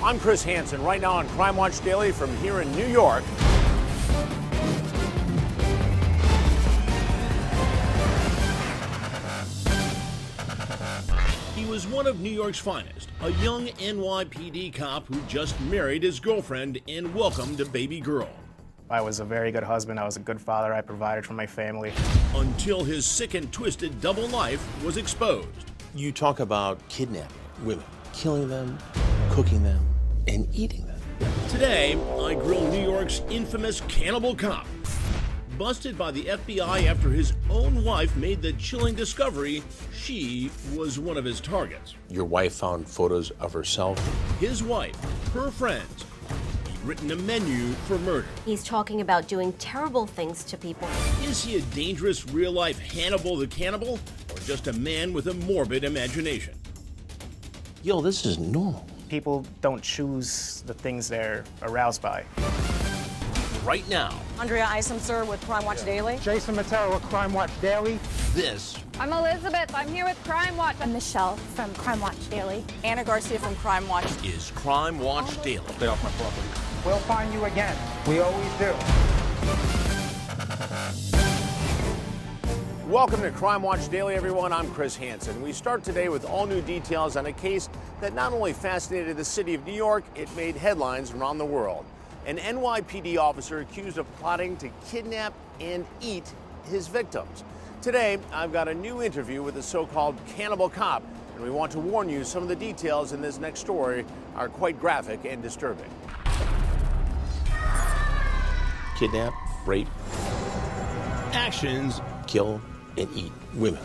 I'm Chris Hansen, right now on Crime Watch Daily from here in New York. He was one of New York's finest, a young NYPD cop who just married his girlfriend and welcomed a baby girl. I was a very good husband, I was a good father, I provided for my family. Until his sick and twisted double life was exposed. You talk about kidnapping women, killing them, cooking them, and eating them. Today, I grill New York's infamous Cannibal Cop. Busted by the FBI after his own wife made the chilling discovery she was one of his targets. Your wife found photos of herself. His wife, her friends, he'd written a menu for murder. He's talking about doing terrible things to people. Is he a dangerous real-life Hannibal the Cannibal, or just a man with a morbid imagination? Yo, this is normal. People don't choose the things they're aroused by. Right now, Andrea Isom, sir, with Crime Watch Daily. Jason Matera with Crime Watch Daily. this I'm Elizabeth. I'm here with Crime Watch. I'm Michelle from Crime Watch Daily. Anna Garcia from Crime Watch. is Crime Watch Daily. Stay off my property. We'll find you again. We always do. Welcome to Crime Watch Daily, everyone. I'm Chris Hansen. We start today with all new details on a case that not only fascinated the city of New York, it made headlines around the world. An NYPD officer accused of plotting to kidnap and eat his victims. Today, I've got a new interview with the so-called Cannibal Cop, and we want to warn you some of the details in this next story are quite graphic and disturbing. Kidnap, rape, Actions kill, and eat women.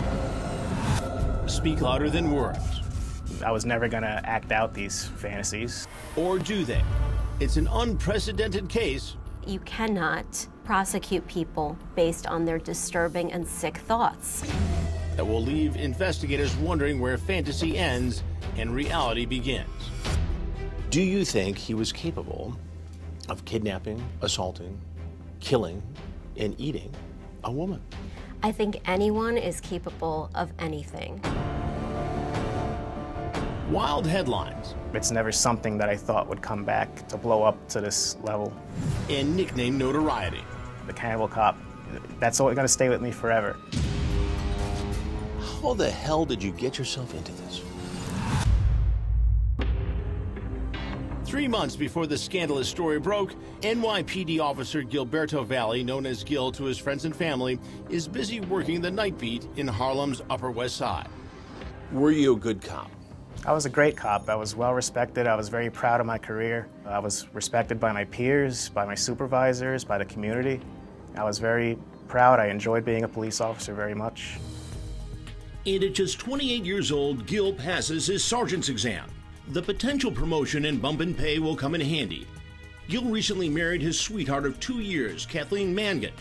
speak louder than words. I was never gonna act out these fantasies. Or do they? It's an unprecedented case. You cannot prosecute people based on their disturbing and sick thoughts. That will leave investigators wondering where fantasy ends and reality begins. Do you think he was capable of kidnapping, assaulting, killing, and eating a woman? I think anyone is capable of anything. Wild headlines It's never something that I thought would come back to blow up to this level. and nickname notoriety. The Cannibal Cop, that's all gonna stay with me forever. How the hell did you get yourself into this? 3 months before the scandalous story broke, NYPD officer Gilberto Valle, known as Gil to his friends and family, is busy working the night beat in Harlem's Upper West Side. Were you a good cop? I was a great cop. I was well respected. I was very proud of my career. I was respected by my peers, by my supervisors, by the community. I was very proud. I enjoyed being a police officer very much. And at just 28 years old, Gil passes his sergeant's exam. The potential promotion and bump in pay will come in handy. Gil recently married his sweetheart of 2 years, Kathleen Mangan,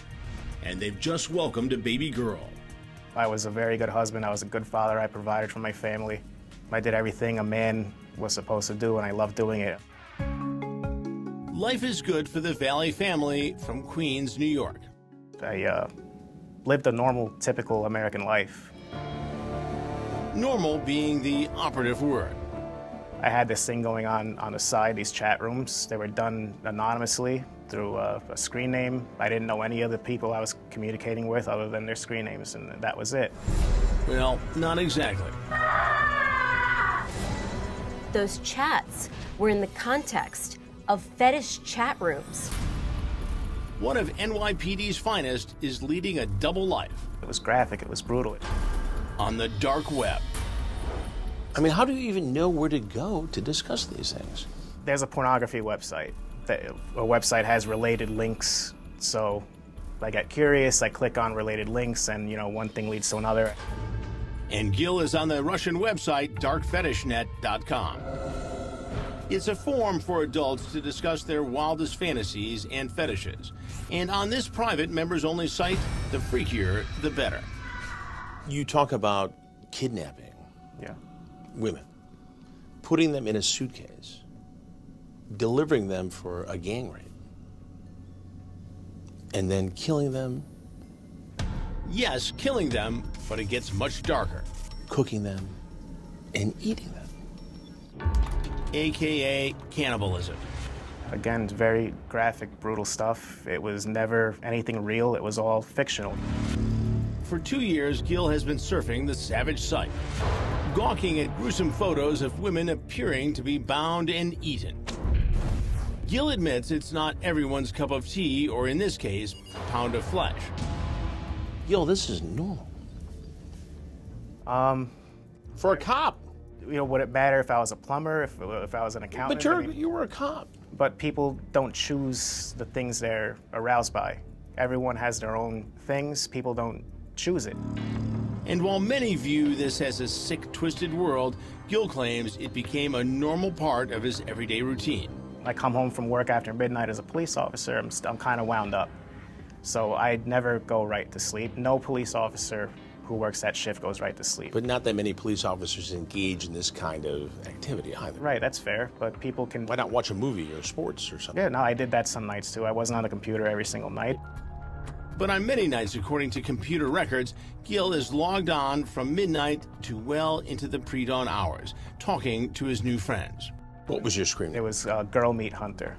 and they've just welcomed a baby girl. I was a very good husband. I was a good father. I provided for my family. I did everything a man was supposed to do, and I loved doing it. Life is good for the Valle family from Queens, New York. I lived a normal, typical American life. Normal being the operative word. I had this thing going on the side, these chat rooms. They were done anonymously through a screen name. I didn't know any of the people I was communicating with other than their screen names, and that was it. Well, not exactly. Those chats were in the context of fetish chat rooms. One of NYPD's finest is leading a double life It was graphic, it was brutal. on the dark web. I mean, how do you even know where to go to discuss these things? There's a pornography website. A website has related links, so I get curious, I click on related links, and one thing leads to another. And Gil is on the Russian website darkfetishnet.com. It's a forum for adults to discuss their wildest fantasies and fetishes. And on this private members-only site, the freakier, the better. You talk about kidnapping Yeah. women, putting them in a suitcase, delivering them for a gang raid, and then killing them, Yes, killing them, but it gets much darker. cooking them, and eating them. aka cannibalism. Again, very graphic, brutal stuff. It was never anything real. It was all fictional. For 2 years, Gil has been surfing the savage site, gawking at gruesome photos of women appearing to be bound and eaten. Gil admits it's not everyone's cup of tea, or in this case, a pound of flesh. Gil, this is normal. For a cop. You know, would it matter if I was a plumber, if I was an accountant? But you were a cop. But people don't choose the things they're aroused by. Everyone has their own things. People don't choose it. And while many view this as a sick, twisted world, Gil claims it became a normal part of his everyday routine. I come home from work after midnight as a police officer, I'm kind of wound up. So I never go right to sleep. No police officer who works that shift goes right to sleep. But not that many police officers engage in this kind of activity either. Right, that's fair, but people can... Why not watch a movie or sports or something? Yeah, no, I did that some nights too. I wasn't on the computer every single night. But on many nights, according to computer records, Gil is logged on from midnight to well into the pre-dawn hours, talking to his new friends. What was your screen It name? was Girl Meat Hunter.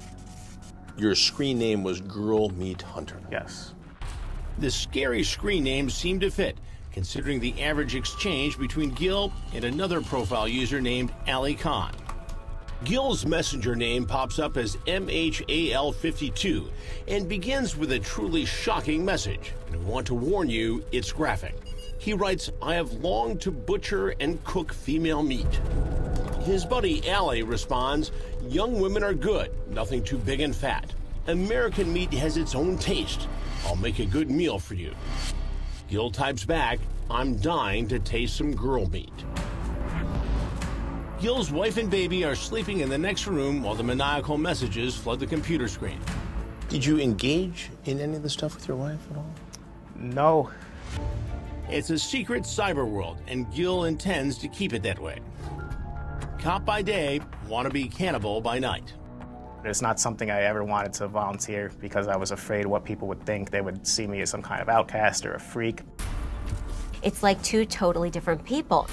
Your screen name was Girl Meat Hunter. Yes. The scary screen names seem to fit, considering the average exchange between Gil and another profile user named Ali Khan. Gil's messenger name pops up as MHAL52 and begins with a truly shocking message. And I want to warn you, it's graphic. He writes, "I have longed to butcher and cook female meat." His buddy Ali responds, "Young women are good, nothing too big and fat. American meat has its own taste. I'll make a good meal for you." Gil types back, "I'm dying to taste some girl meat." Gil's wife and baby are sleeping in the next room while the maniacal messages flood the computer screen. Did you engage in any of the stuff with your wife at all? No. It's a secret cyber world, and Gil intends to keep it that way. Cop by day, wannabe cannibal by night. It's not something I ever wanted to volunteer because I was afraid what people would think. They would see me as some kind of outcast or a freak. It's like two totally different people.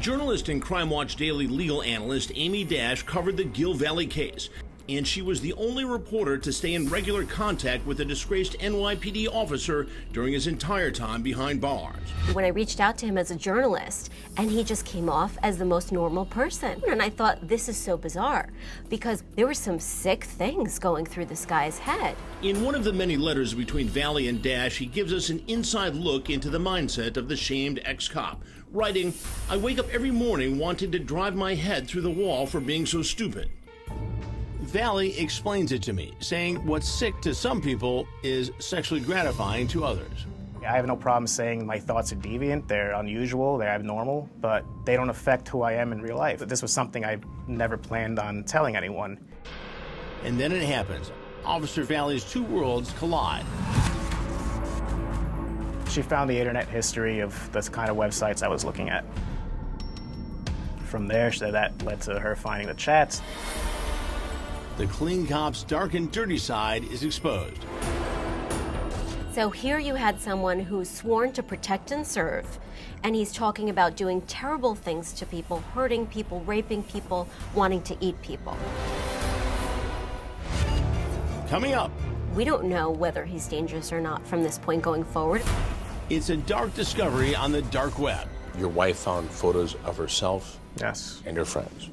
Journalist and Crime Watch Daily legal analyst Amy Dash covered the Gil Valle case, and she was the only reporter to stay in regular contact with the disgraced NYPD officer during his entire time behind bars. When I reached out to him as a journalist, and he just came off as the most normal person. And I thought, this is so bizarre, because there were some sick things going through this guy's head. In one of the many letters between Valle and Dash, he gives us an inside look into the mindset of the shamed ex-cop, writing, "I wake up every morning wanting to drive my head through the wall for being so stupid." Valle explains it to me, saying what's sick to some people is sexually gratifying to others. I have no problem saying my thoughts are deviant, they're unusual, they're abnormal, but they don't affect who I am in real life. This was something I never planned on telling anyone. And then it happens. Officer Valle's two worlds collide. She found the internet history of the kind of websites I was looking at. From there, that led to her finding the chats. The clean cop's dark and dirty side is exposed. So here you had someone who's sworn to protect and serve, and he's talking about doing terrible things to people, hurting people, raping people, wanting to eat people. Coming up, We don't know whether he's dangerous or not from this point going forward. it's a dark discovery on the dark web. Your wife found photos of herself Yes. and her friends.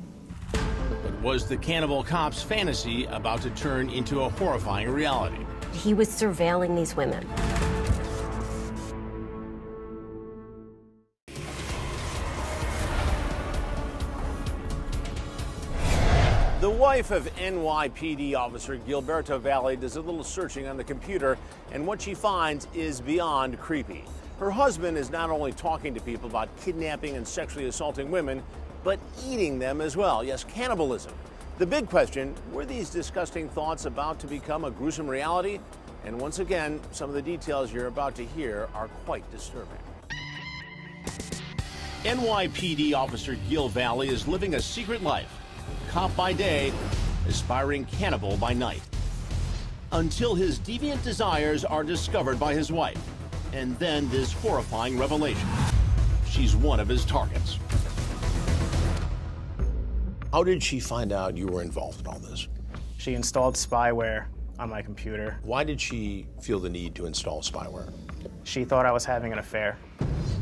But was the Cannibal Cop's fantasy about to turn into a horrifying reality? He was surveilling these women. The wife of NYPD officer Gilberto Valle does a little searching on the computer, and what she finds is beyond creepy. Her husband is not only talking to people about kidnapping and sexually assaulting women, but eating them as well. Yes, cannibalism. The big question, were these disgusting thoughts about to become a gruesome reality? And once again, some of the details you're about to hear are quite disturbing. NYPD officer Gil Valle is living a secret life. Cop by day, aspiring cannibal by night. Until his deviant desires are discovered by his wife. And then this horrifying revelation. She's one of his targets. How did she find out you were involved in all this? She installed spyware on my computer. Why did she feel the need to install spyware? She thought I was having an affair.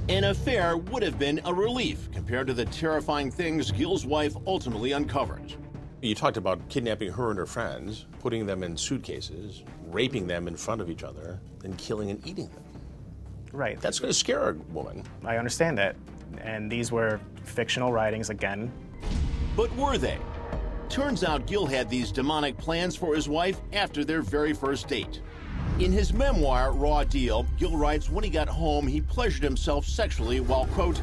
An affair would have been a relief compared to the terrifying things Gil's wife ultimately uncovered. You talked about kidnapping her and her friends, putting them in suitcases, raping them in front of each other, then killing and eating them. Right. That's going to scare a woman. I understand that. And these were fictional writings again. But were they? Turns out Gil had these demonic plans for his wife after their very first date. In his memoir, Raw Deal, Gil writes when he got home, he pleasured himself sexually while, quote,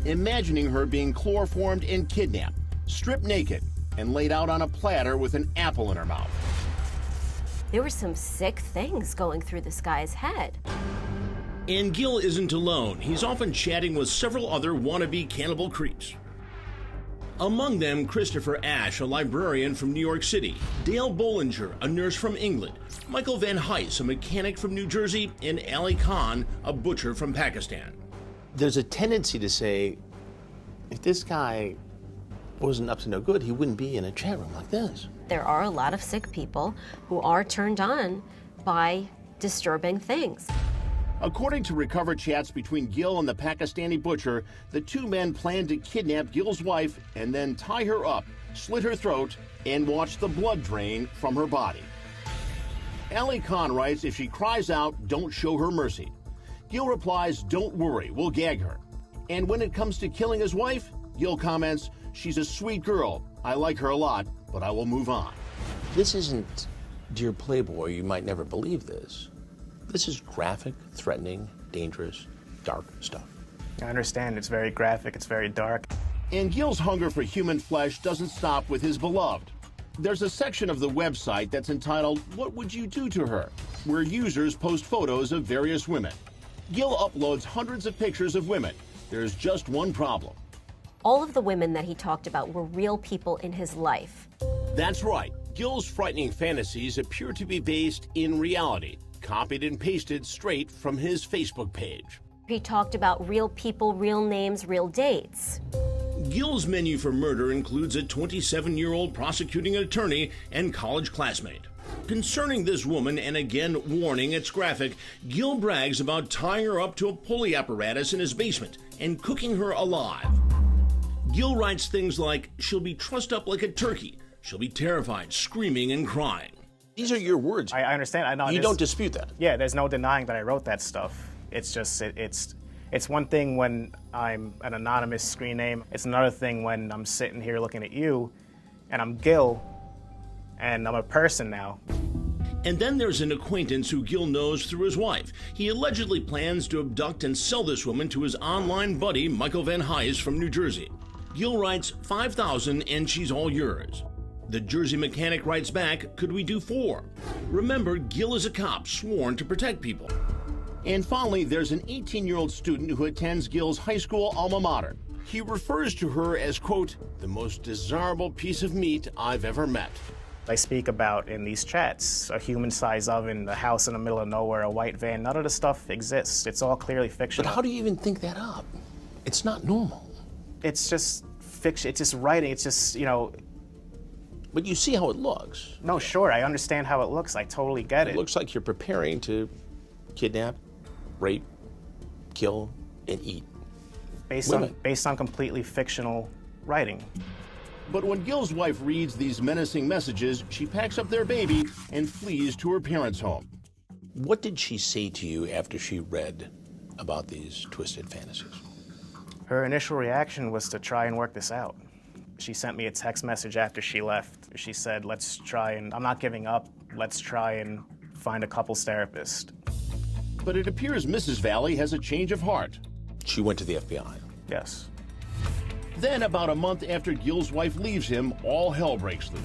imagining her being chloroformed and kidnapped, stripped naked, and laid out on a platter with an apple in her mouth. There were some sick things going through this guy's head. And Gil isn't alone. He's often chatting with several other wannabe cannibal creeps. Among them, Christopher Ashe, a librarian from New York City, Dale Bollinger, a nurse from England, Michael Van Heist, a mechanic from New Jersey, and Ali Khan, a butcher from Pakistan. There's a tendency to say, if this guy wasn't up to no good, he wouldn't be in a chat room like this. There are a lot of sick people who are turned on by disturbing things. According to recovered chats between Gil and the Pakistani butcher, the two men planned to kidnap Gil's wife and then tie her up, slit her throat, and watch the blood drain from her body. Ali Khan writes, if she cries out, don't show her mercy. Gil replies, don't worry, we'll gag her. And when it comes to killing his wife, Gil comments, she's a sweet girl. I like her a lot, but I will move on. This isn't, dear Playboy, you might never believe this. This is graphic, threatening, dangerous, dark stuff. I understand. It's very graphic. It's very dark. And Gil's hunger for human flesh doesn't stop with his beloved. There's a section of the website that's entitled, What Would You Do to Her?, where users post photos of various women. Gil uploads hundreds of pictures of women. There's just one problem. All of the women that he talked about were real people in his life. That's right. Gil's frightening fantasies appear to be based in reality, copied and pasted straight from his Facebook page. He talked about real people, real names, real dates. Gil's menu for murder includes a 27-year-old prosecuting attorney and college classmate. Concerning this woman, and again warning it's graphic, Gil brags about tying her up to a pulley apparatus in his basement and cooking her alive. Gil writes things like, she'll be trussed up like a turkey. She'll be terrified, screaming and crying. These are your words. I understand. I know. You don't dispute that. Yeah, there's no denying that I wrote that stuff. It's just, it's one thing when I'm an anonymous screen name. It's another thing when I'm sitting here looking at you, and I'm Gil, and I'm a person now. And then there's an acquaintance who Gil knows through his wife. He allegedly plans to abduct and sell this woman to his online buddy, Michael Van Heist from New Jersey. Gil writes, $5,000 and she's all yours. The Jersey mechanic writes back, could we do $4? Remember, Gil is a cop sworn to protect people. And finally, there's an 18-year-old student who attends Gil's high school alma mater. He refers to her as, quote, the most desirable piece of meat I've ever met. I speak about in these chats, a human-sized oven, a house in the middle of nowhere, a white van. None of the stuff exists. It's all clearly fictional. But how do you even think that up? It's not normal. It's just fiction. It's just writing. It's just, you know. But you see how it looks. No, sure. I understand how it looks. I totally get it. It looks like you're preparing to kidnap, rape, kill, and eat. Based on completely fictional writing. But when Gil's wife reads these menacing messages, she packs up their baby and flees to her parents' home. What did she say to you after she read about these twisted fantasies? Her initial reaction was to try and work this out. She sent me a text message after she left. She said, let's try and, I'm not giving up, let's try and find a couples therapist. But it appears Mrs. Valle has a change of heart. She went to the FBI. Yes. Then, about a month after Gil's wife leaves him, all hell breaks loose.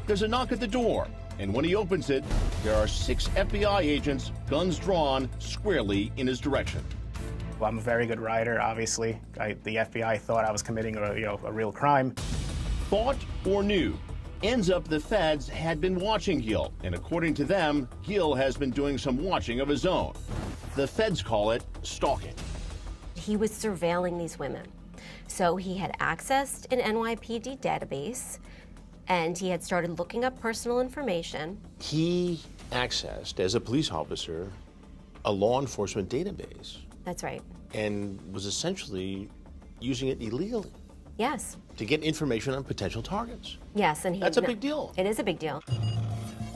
There's a knock at the door, and when he opens it, there are 6 FBI agents, guns drawn, squarely in his direction. Well, I'm a very good writer, obviously. The FBI thought I was committing a real crime. Thought or knew? Ends up the feds had been watching Gil, and according to them, Gil has been doing some watching of his own. The feds call it stalking. He was surveilling these women. So he had accessed an NYPD database, and he had started looking up personal information. He accessed, as a police officer, a law enforcement database. That's right. And was essentially using it illegally. Yes. To get information on potential targets. Yes, and that's a big deal. It is a big deal.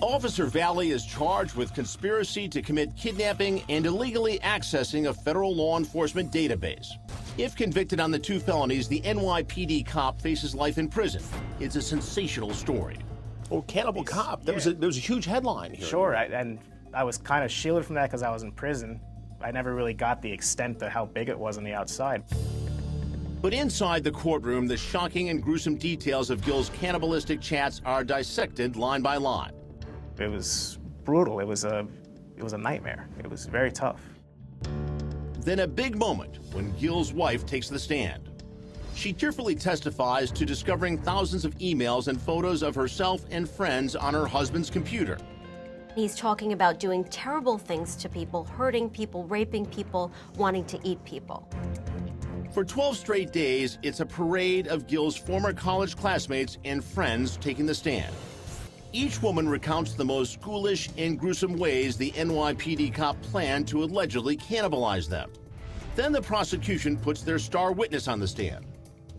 Officer Valle is charged with conspiracy to commit kidnapping and illegally accessing a federal law enforcement database. If convicted on the 2 felonies, the NYPD cop faces life in prison. It's a sensational story. Well, Cannibal Cop, there was a huge headline here. Sure, and I was kind of shielded from that because I was in prison. I never really got the extent of how big it was on the outside. But inside the courtroom, the shocking and gruesome details of Gil's cannibalistic chats are dissected line by line. It was brutal. It was a nightmare. It was very tough. Then a big moment when Gil's wife takes the stand. She tearfully testifies to discovering thousands of emails and photos of herself and friends on her husband's computer. He's talking about doing terrible things to people, hurting people, raping people, wanting to eat people. For 12 straight days, it's a parade of Gil's former college classmates and friends taking the stand. Each woman recounts the most ghoulish and gruesome ways the NYPD cop planned to allegedly cannibalize them. Then the prosecution puts their star witness on the stand.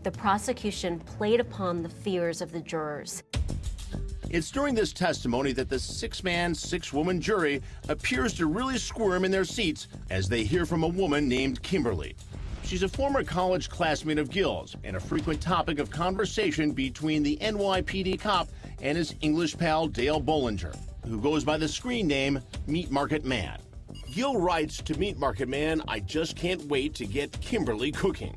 The prosecution played upon the fears of the jurors. It's during this testimony that the 6-man, 6-woman jury appears to really squirm in their seats as they hear from a woman named Kimberly. She's a former college classmate of Gil's and a frequent topic of conversation between the NYPD cop and his English pal Dale Bollinger, who goes by the screen name Meat Market Man. Gil writes to Meat Market Man, "I just can't wait to get Kimberly cooking."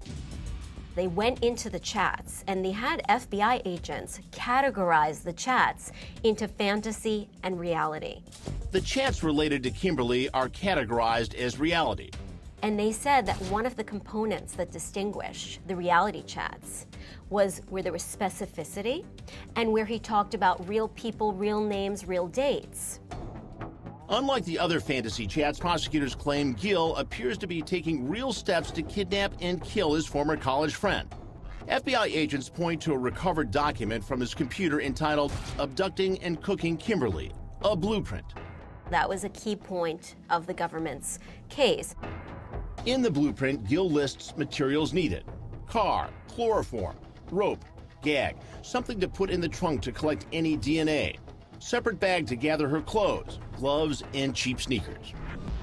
They went into the chats, and they had FBI agents categorize the chats into fantasy and reality. The chats related to Kimberly are categorized as reality. And they said that one of the components that distinguished the reality chats was where there was specificity and where he talked about real people, real names, real dates. Unlike the other fantasy chats, prosecutors claim Gil appears to be taking real steps to kidnap and kill his former college friend. FBI agents point to a recovered document from his computer entitled "Abducting and Cooking Kimberly," a blueprint. That was a key point of the government's case. In the blueprint, Gil lists materials needed: car, chloroform, rope, gag, something to put in the trunk to collect any DNA, separate bag to gather her clothes, gloves, and cheap sneakers.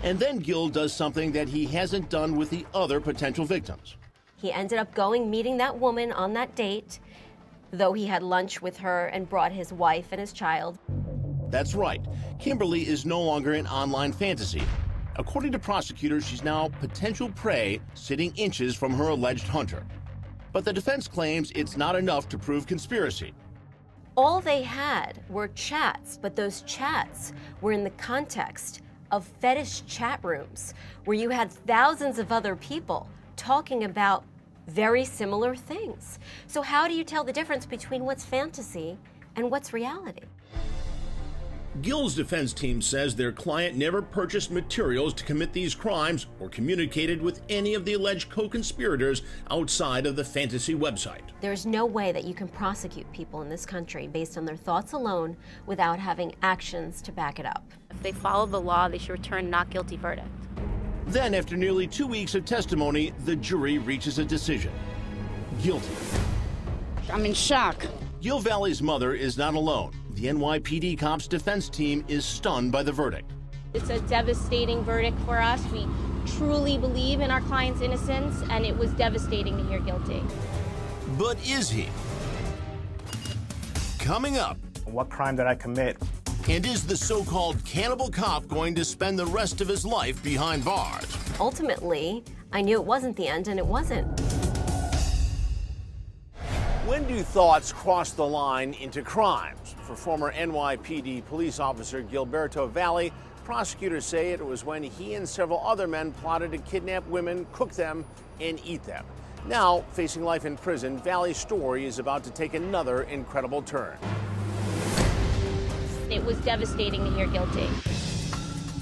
And then Gil does something that he hasn't done with the other potential victims. He ended up meeting that woman on that date, though he had lunch with her and brought his wife and his child. That's right. Kimberly is no longer an online fantasy. According to prosecutors, she's now potential prey sitting inches from her alleged hunter. But the defense claims it's not enough to prove conspiracy. All they had were chats, but those chats were in the context of fetish chat rooms where you had thousands of other people talking about very similar things. So how do you tell the difference between what's fantasy and what's reality? Gil's defense team says their client never purchased materials to commit these crimes or communicated with any of the alleged co-conspirators outside of the fantasy website. There's no way that you can prosecute people in this country based on their thoughts alone without having actions to back it up. If they follow the law, they should return not guilty verdict. Then, after nearly 2 weeks of testimony, the jury reaches a decision: guilty. I'm in shock. Gil Valle's mother is not alone. The NYPD cop's defense team is stunned by the verdict. It's a devastating verdict for us. We truly believe in our client's innocence, and it was devastating to hear guilty. But is he? Coming up. What crime did I commit? And is the so-called Cannibal Cop going to spend the rest of his life behind bars? Ultimately, I knew it wasn't the end, and it wasn't. When do thoughts cross the line into crimes? For former NYPD police officer Gilberto Valle, prosecutors say it was when he and several other men plotted to kidnap women, cook them, and eat them. Now, facing life in prison, Valle's story is about to take another incredible turn. It was devastating to hear guilty.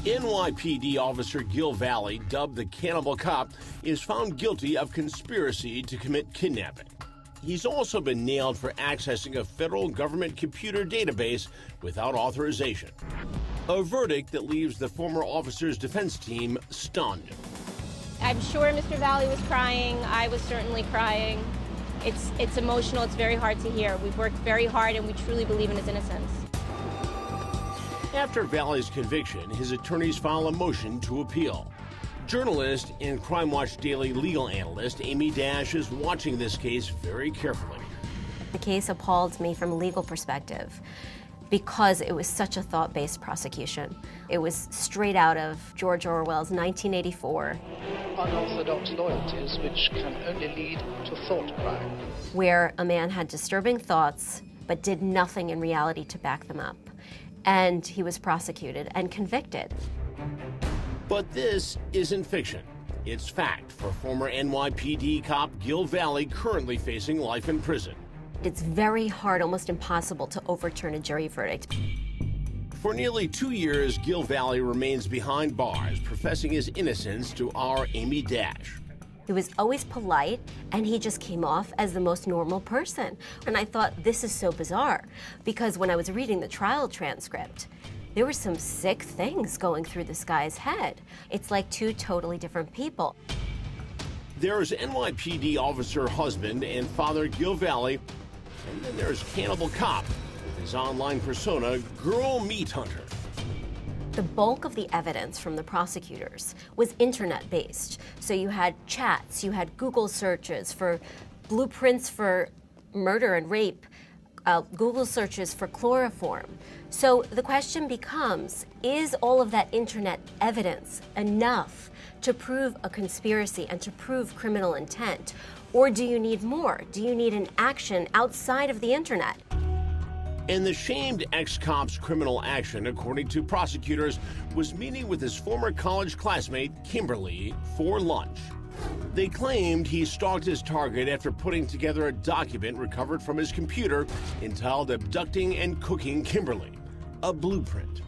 NYPD officer Gil Valle, dubbed the Cannibal Cop, is found guilty of conspiracy to commit kidnapping. He's also been nailed for accessing a federal government computer database without authorization. A verdict that leaves the former officer's defense team stunned. I'm sure Mr. Valle was crying. I was certainly crying. It's emotional. It's very hard to hear. We've worked very hard, and we truly believe in his innocence. After Valle's conviction, his attorneys file a motion to appeal. Journalist and Crime Watch Daily legal analyst Amy Dash is watching this case very carefully. The case appalled me from a legal perspective because it was such a thought-based prosecution. It was straight out of George Orwell's 1984. Unorthodox loyalties which can only lead to thought crime. Where a man had disturbing thoughts but did nothing in reality to back them up. And he was prosecuted and convicted. But this isn't fiction. It's fact for former NYPD cop Gil Valle, currently facing life in prison. It's very hard, almost impossible, to overturn a jury verdict. For nearly 2 years, Gil Valle remains behind bars, professing his innocence to our Amy Dash. He was always polite, and he just came off as the most normal person. And I thought, this is so bizarre, because when I was reading the trial transcript, there were some sick things going through this guy's head. It's like two totally different people. There's NYPD officer husband and father Gil Valle, and then there's Cannibal Cop, with his online persona, Girl Meat Hunter. The bulk of the evidence from the prosecutors was internet-based. So you had chats, you had Google searches for blueprints for murder and rape, Google searches for chloroform. So the question becomes, is all of that internet evidence enough to prove a conspiracy and to prove criminal intent? Or do you need more? Do you need an action outside of the internet? And the shamed ex-cop's criminal action, according to prosecutors, was meeting with his former college classmate, Kimberly, for lunch. They claimed he stalked his target after putting together a document recovered from his computer entitled Abducting and Cooking Kimberly, a blueprint.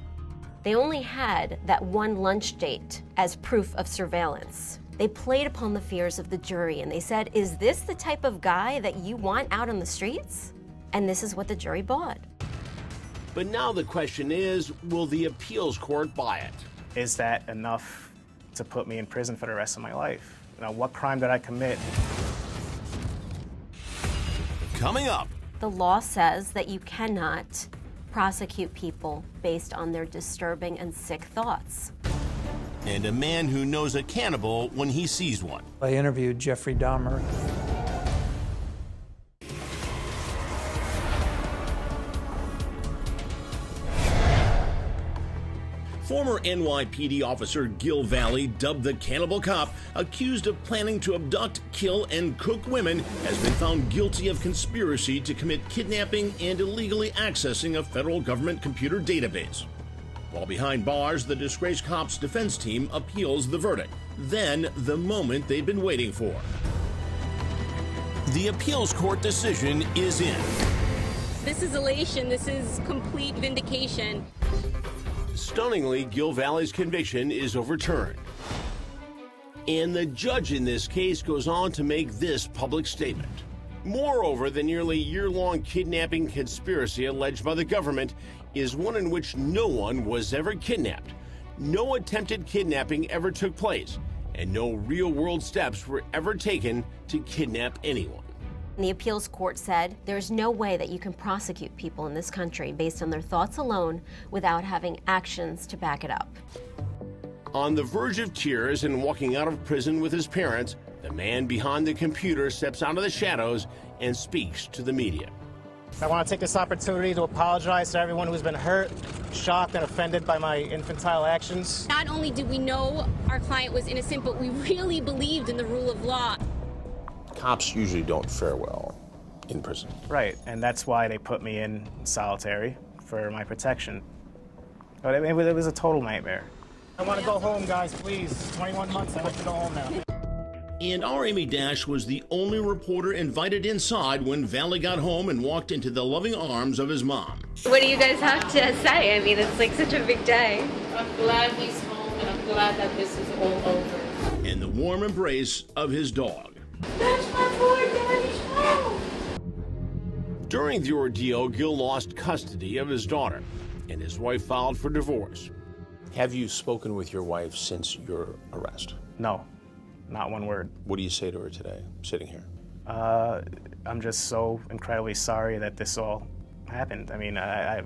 They only had that one lunch date as proof of surveillance. They played upon the fears of the jury and they said, is this the type of guy that you want out on the streets? And this is what the jury bought. But now the question is, will the appeals court buy it? Is that enough to put me in prison for the rest of my life? You know, what crime did I commit? Coming up. The law says that you cannot prosecute people based on their disturbing and sick thoughts. And a man who knows a cannibal when he sees one. I interviewed Jeffrey Dahmer. Former NYPD officer Gil Valle, dubbed the Cannibal Cop, accused of planning to abduct, kill, and cook women, has been found guilty of conspiracy to commit kidnapping and illegally accessing a federal government computer database. While behind bars, the disgraced cop's defense team appeals the verdict. Then, the moment they've been waiting for. The appeals court decision is in. This is elation. This is complete vindication. Stunningly, Gil Valle's conviction is overturned. And the judge in this case goes on to make this public statement. Moreover, the nearly year-long kidnapping conspiracy alleged by the government is one in which no one was ever kidnapped. No attempted kidnapping ever took place, and no real-world steps were ever taken to kidnap anyone. The appeals court said there's no way that you can prosecute people in this country based on their thoughts alone without having actions to back it up. On the verge of tears and walking out of prison with his parents, the man behind the computer steps out of the shadows and speaks to the media. I want to take this opportunity to apologize to everyone who's been hurt, shocked, and offended by my infantile actions. Not only did we know our client was innocent, but we really believed in the rule of law. Cops usually don't fare well in prison. Right, and that's why they put me in solitary for my protection. But it was a total nightmare. I want to go home, guys, please. 21 months, I want to go home now. And our Amy Dash was the only reporter invited inside when Valle got home and walked into the loving arms of his mom. What do you guys have to say? I mean, it's like such a big day. I'm glad he's home, and I'm glad that this is all over. And the warm embrace of his dog. That's my boy, Daddy's home. During the ordeal, Gil lost custody of his daughter, and his wife filed for divorce. Have you spoken with your wife since your arrest? No, not one word. What do you say to her today, sitting here? I'm just so incredibly sorry that this all happened. I mean, I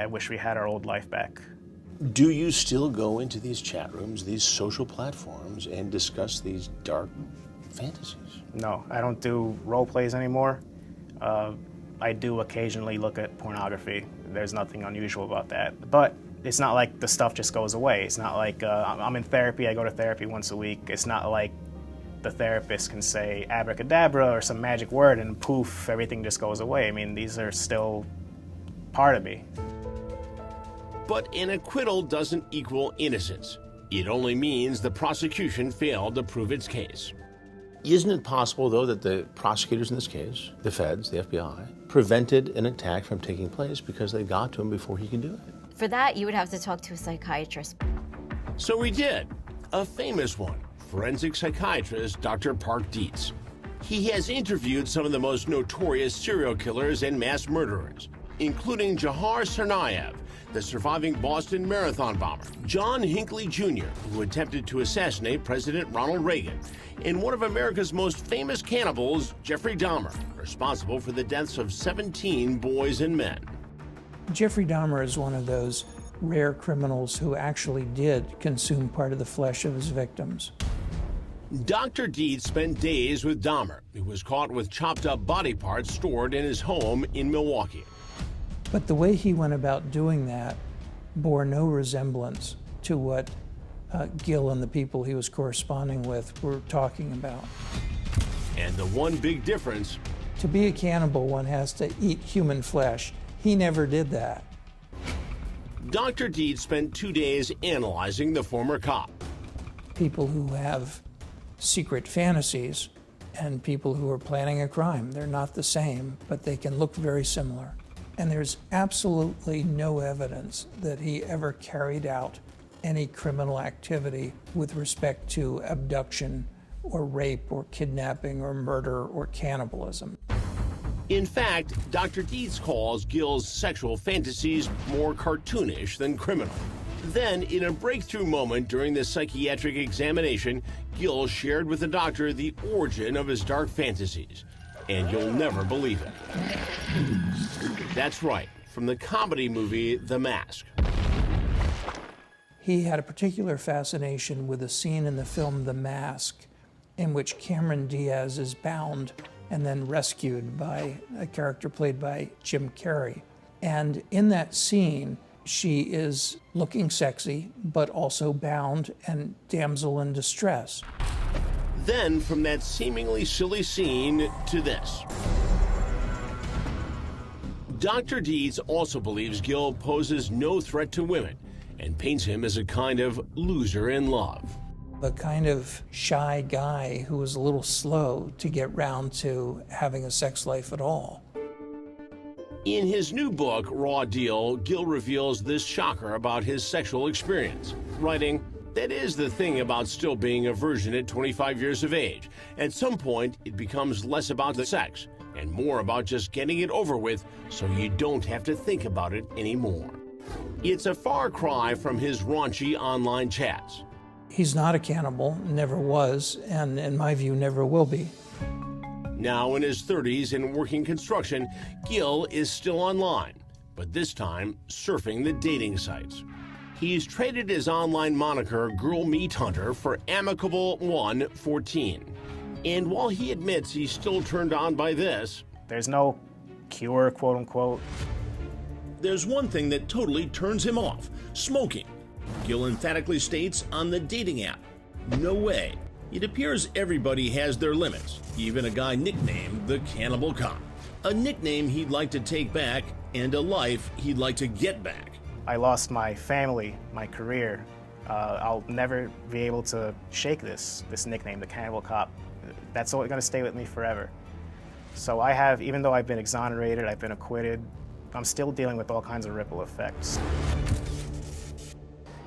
wish we had our old life back. Do you still go into these chat rooms, these social platforms, and discuss these dark fantasies? No, I don't do role plays anymore. I do occasionally look at pornography. There's nothing unusual about that. But it's not like the stuff just goes away. It's not like I'm in therapy, I go to therapy once a week. It's not like the therapist can say abracadabra or some magic word and poof, everything just goes away. I mean, these are still part of me. But an acquittal doesn't equal innocence. It only means the prosecution failed to prove its case. Isn't it possible, though, that the prosecutors in this case, the feds, the FBI, prevented an attack from taking place because they got to him before he can do it? For that, you would have to talk to a psychiatrist. So we did. A famous one, forensic psychiatrist Dr. Park Dietz. He has interviewed some of the most notorious serial killers and mass murderers, including Jahar Tsarnaev, the surviving Boston Marathon bomber, John Hinckley Jr., who attempted to assassinate President Ronald Reagan, and one of America's most famous cannibals, Jeffrey Dahmer, responsible for the deaths of 17 boys and men. Jeffrey Dahmer is one of those rare criminals who actually did consume part of the flesh of his victims. Dr. Dietz spent days with Dahmer, who was caught with chopped up body parts stored in his home in Milwaukee. But the way he went about doing that bore no resemblance to what Gil and the people he was corresponding with were talking about. And the one big difference: to be a cannibal, one has to eat human flesh. He never did that. Dr. Dietz spent 2 days analyzing the former cop. People who have secret fantasies and people who are planning a crime, they're not the same, but they can look very similar. And there's absolutely no evidence that he ever carried out any criminal activity with respect to abduction or rape or kidnapping or murder or cannibalism. In fact, Dr. Dietz calls Gil's sexual fantasies more cartoonish than criminal. Then, in a breakthrough moment during the psychiatric examination, Gil shared with the doctor the origin of his dark fantasies. And you'll never believe it. That's right, from the comedy movie The Mask. He had a particular fascination with a scene in the film The Mask in which Cameron Diaz is bound and then rescued by a character played by Jim Carrey. And in that scene, she is looking sexy, but also bound and damsel in distress. Then, from that seemingly silly scene to this. Dr. Dietz also believes Gil poses no threat to women and paints him as a kind of loser in love. The kind of shy guy who was a little slow to get round to having a sex life at all. In his new book, Raw Deal, Gil reveals this shocker about his sexual experience, writing, "That is the thing about still being a virgin at 25 years of age. At some point, it becomes less about the sex and more about just getting it over with so you don't have to think about it anymore." It's a far cry from his raunchy online chats. He's not a cannibal, never was, and in my view, never will be. Now in his 30s and working construction, Gil is still online, but this time surfing the dating sites. He's traded his online moniker Girl Meat Hunter for Amicable 114. And while he admits he's still turned on by this, there's no cure, quote unquote. There's one thing that totally turns him off: smoking. Gil emphatically states on the dating app, no way. It appears everybody has their limits, even a guy nicknamed the Cannibal Cop. A nickname he'd like to take back and a life he'd like to get back. I lost my family, my career. I'll never be able to shake this nickname, the Cannibal Cop. That's going to stay with me forever. So I have, even though I've been exonerated, I've been acquitted, I'm still dealing with all kinds of ripple effects.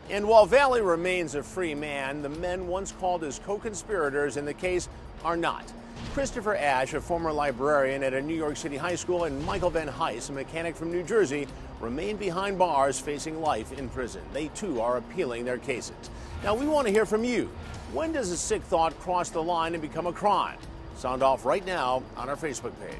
And while Valle remains a free man, the men once called his co-conspirators in the case are not. Christopher Ashe, a former librarian at a New York City high school, and Michael Van Heis, a mechanic from New Jersey, remain behind bars facing life in prison. They too are appealing their cases. Now we want to hear from you. When does a sick thought cross the line and become a crime? Sound off right now on our Facebook page.